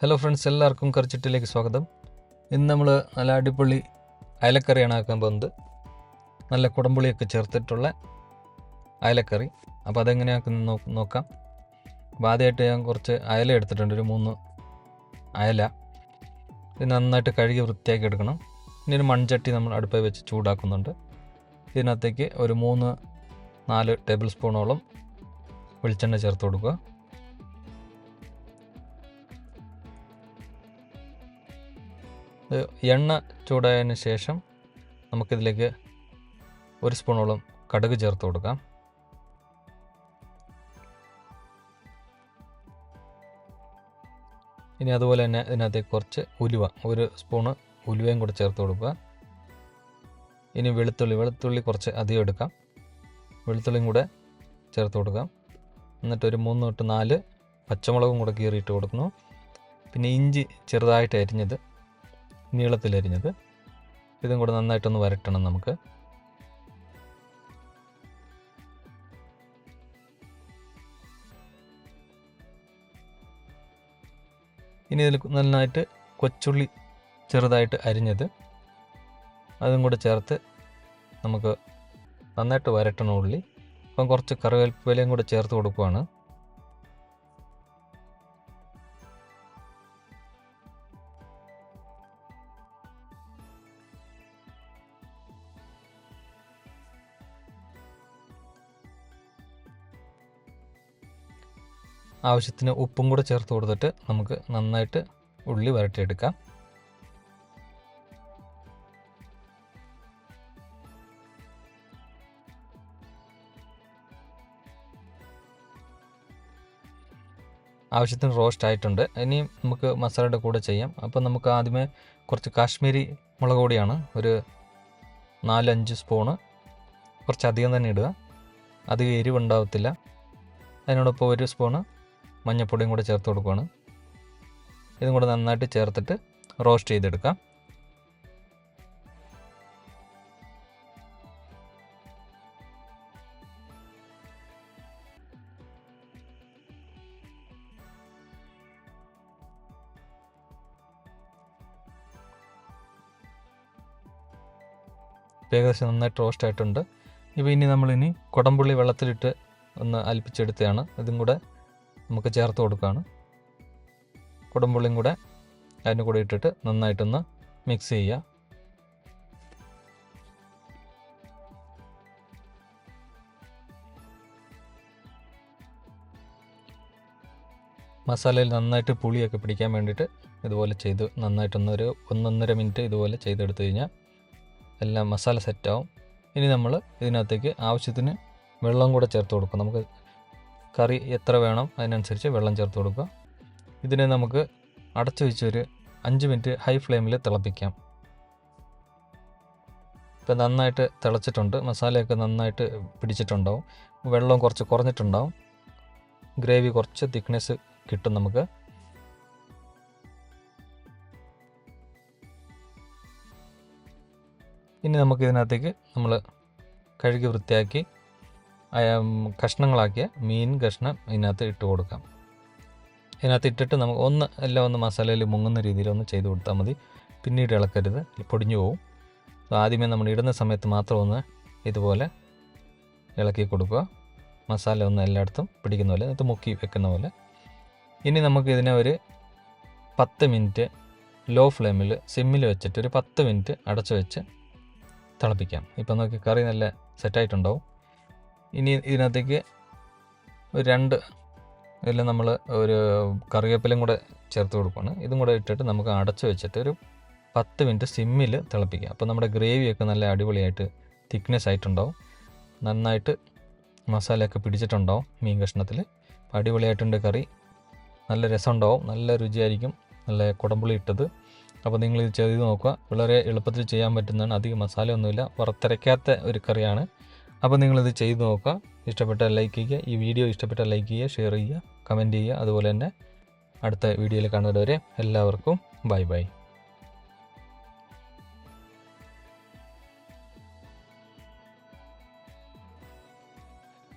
Hello friends, എല്ലാവർക്കും കറിച്ചിട്ടിലേക്ക് സ്വാഗതം. ഇന്ന് നമ്മൾ നല്ല അടിപൊളി അയലക്കറിയാണ് ആക്കാൻ പോകുന്നത്. നല്ല കുടംപുളിയൊക്കെ ചേർത്തിട്ടുള്ള അയലക്കറി. അപ്പോൾ അതെങ്ങനെയാക്കുന്ന നോക്കാം. അപ്പോൾ ആദ്യമായിട്ട് ഞാൻ കുറച്ച് അയല എടുത്തിട്ടുണ്ട്, ഒരു 3 അയല. ഇത് നന്നായിട്ട് കഴുകി വൃത്തിയാക്കി എടുക്കണം. ഇനി ഒരു മൺചട്ടി നമ്മൾ അടുപ്പിൽ വെച്ച് ചൂടാക്കുന്നുണ്ട്. ഇതിനകത്തേക്ക് ഒരു 3-4 ടേബിൾ സ്പൂണോളം വെളിച്ചെണ്ണ ചേർത്ത് കൊടുക്കുക. എണ്ണ ചൂടായതിന് ശേഷം നമുക്കിതിലേക്ക് 1 സ്പൂണോളം കടുക് ചേർത്ത് കൊടുക്കാം. ഇനി അതുപോലെ തന്നെ ഇതിനകത്തേക്ക് കുറച്ച് ഉലുവ, 1 സ്പൂണ് ഉലുവയും കൂടെ ചേർത്ത് കൊടുക്കുക. ഇനി വെളുത്തുള്ളി കുറച്ച് അധികം എടുക്കാം. വെളുത്തുള്ളിയും കൂടെ ചേർത്ത് കൊടുക്കാം. എന്നിട്ട് ഒരു 3-4 പച്ചമുളകും കൂടെ കീറിയിട്ട് കൊടുക്കുന്നു. പിന്നെ ഇഞ്ചി ചെറുതായിട്ട് അരിഞ്ഞത്, നീളത്തിലരിഞ്ഞത്, ഇതും കൂടെ നന്നായിട്ടൊന്ന് വരട്ടണം നമുക്ക്. ഇനി ഇതിൽ നന്നായിട്ട് കൊച്ചുള്ളി ചെറുതായിട്ട് അരിഞ്ഞത്, അതും കൂടെ ചേർത്ത് നമുക്ക് നന്നായിട്ട് വരട്ടണം ഉള്ളി. അപ്പം കുറച്ച് കറിവേപ്പിലയും കൂടെ ചേർത്ത് കൊടുക്കുകയാണ്. ആവശ്യത്തിന് ഉപ്പും കൂടെ ചേർത്ത് കൊടുത്തിട്ട് നമുക്ക് നന്നായിട്ട് ഉള്ളി വരട്ടിയെടുക്കാം. ആവശ്യത്തിന് റോസ്റ്റ് ആയിട്ടുണ്ട്. ഇനി നമുക്ക് മസാലയുടെ കൂടെ ചെയ്യാം. അപ്പോൾ നമുക്ക് ആദ്യമേ കുറച്ച് കാശ്മീരി മുളക് പൊടിയാണ്, ഒരു 4-5 സ്പൂണ്, കുറച്ചധികം തന്നെ ഇടുക, അധികം എരിവുണ്ടാവത്തില്ല. അതിനോടൊപ്പം 1 സ്പൂണ് മഞ്ഞൾപ്പൊടിയും കൂടെ ചേർത്ത് കൊടുക്കുകയാണ്. ഇതും കൂടെ നന്നായിട്ട് ചേർത്തിട്ട് റോസ്റ്റ് ചെയ്തെടുക്കാം. ഏകദേശം നന്നായിട്ട് റോസ്റ്റ് ആയിട്ടുണ്ട്. ഇനി നമ്മളിനി കുടംപുള്ളി വെള്ളത്തിലിട്ട് ഒന്ന് അലിപ്പിച്ചെടുത്തതാണ്. ഇതും കൂടെ നമുക്ക് ചേർത്ത് കൊടുക്കുകയാണ്. കുടംപുള്ളിയും കൂടെ അതിന് കൂടെ ഇട്ടിട്ട് നന്നായിട്ടൊന്ന് മിക്സ് ചെയ്യുക. മസാലയിൽ നന്നായിട്ട് പുളിയൊക്കെ പിടിക്കാൻ വേണ്ടിയിട്ട് ഇതുപോലെ ചെയ്ത് നന്നായിട്ടൊന്നൊരു 1-1.5 മിനിറ്റ് ഇതുപോലെ ചെയ്തെടുത്തു കഴിഞ്ഞാൽ എല്ലാം മസാല സെറ്റാവും. ഇനി നമ്മൾ ഇതിനകത്തേക്ക് ആവശ്യത്തിന് വെള്ളം കൂടെ ചേർത്ത് കൊടുക്കും. നമുക്ക് കറി എത്ര വേണം അതിനനുസരിച്ച് വെള്ളം ചേർത്ത് കൊടുക്കുക. ഇതിനെ നമുക്ക് അടച്ചു വെച്ച് ഒരു 5 മിനിറ്റ് ഹൈ ഫ്ലെയിമിൽ തിളപ്പിക്കാം. ഇപ്പം നന്നായിട്ട് തിളച്ചിട്ടുണ്ട്, മസാലയൊക്കെ നന്നായിട്ട് പിടിച്ചിട്ടുണ്ടാവും, വെള്ളം കുറച്ച് കുറഞ്ഞിട്ടുണ്ടാവും, ഗ്രേവി കുറച്ച് തിക്നെസ് കിട്ടും നമുക്ക്. ഇനി നമുക്ക് ഇതിനകത്തേക്ക് നമ്മൾ കഴുകി വൃത്തിയാക്കി കഷ്ണങ്ങളാക്കിയ മീൻ കഷ്ണം ഇതിനകത്ത് ഇട്ട് കൊടുക്കാം. ഇതിനകത്ത് ഇട്ടിട്ട് നമുക്ക് എല്ലാം ഒന്ന് മസാലയിൽ മുങ്ങുന്ന രീതിയിൽ ഒന്ന് ചെയ്ത് കൊടുത്താൽ മതി. പിന്നീട് ഇളക്കരുത്, പൊടിഞ്ഞു പോവും. ആദ്യമേ നമ്മൾ ഇടുന്ന സമയത്ത് മാത്രം ഒന്ന് ഇതുപോലെ ഇളക്കി കൊടുക്കുക, മസാല ഒന്ന് എല്ലായിടത്തും പിടിക്കുന്ന പോലെ, ഇത് മുക്കി വെക്കുന്ന പോലെ. ഇനി നമുക്ക് ഇതിനെ ഒരു 10 മിനിറ്റ് ലോ ഫ്ലെയിമിൽ സിമ്മിൽ വെച്ചിട്ട് ഒരു 10 മിനിറ്റ് അടച്ചു വെച്ച് തിളപ്പിക്കാം. ഇപ്പം നോക്കി കറി നല്ല സെറ്റായിട്ടുണ്ടാവും. ഇനി ഇതിനകത്തേക്ക് ഒരു 2 ഇതിൽ നമ്മൾ ഒരു കറിവേപ്പിലയും കൂടെ ചേർത്ത് കൊടുക്കുകയാണ്. ഇതും കൂടെ ഇട്ടിട്ട് നമുക്ക് അടച്ചു വെച്ചിട്ട് ഒരു 10 മിനിറ്റ് സിമ്മിൽ തിളപ്പിക്കുക. അപ്പോൾ നമ്മുടെ ഗ്രേവിയൊക്കെ നല്ല അടിപൊളിയായിട്ട് തിക്നെസ് ആയിട്ടുണ്ടാവും, നന്നായിട്ട് മസാലയൊക്കെ പിടിച്ചിട്ടുണ്ടാവും മീൻ കഷ്ണത്തിൽ. അടിപൊളിയായിട്ടുണ്ട് കറി, നല്ല രസമുണ്ടാവും, നല്ല രുചിയായിരിക്കും, നല്ല കുടംപുളി ഇട്ടത്. അപ്പോൾ നിങ്ങളിത് ചെയ്ത് നോക്കുക, വളരെ എളുപ്പത്തിൽ ചെയ്യാൻ പറ്റുന്നതാണ്, അധികം മസാലയൊന്നുമില്ല, വറുത്തരയ്ക്കാത്ത ഒരു കറിയാണ്. അപ്പോൾ നിങ്ങളിത് ചെയ്ത് നോക്കുക. ഇഷ്ടപ്പെട്ടാൽ ലൈക്ക് ചെയ്യുക, ഈ വീഡിയോ ഇഷ്ടപ്പെട്ടാൽ ലൈക്ക് ചെയ്യുക, ഷെയർ ചെയ്യുക, കമൻറ്റ് ചെയ്യുക. അതുപോലെ തന്നെ അടുത്ത വീഡിയോയിൽ കാണുന്നവരെ എല്ലാവർക്കും ബൈ ബൈ.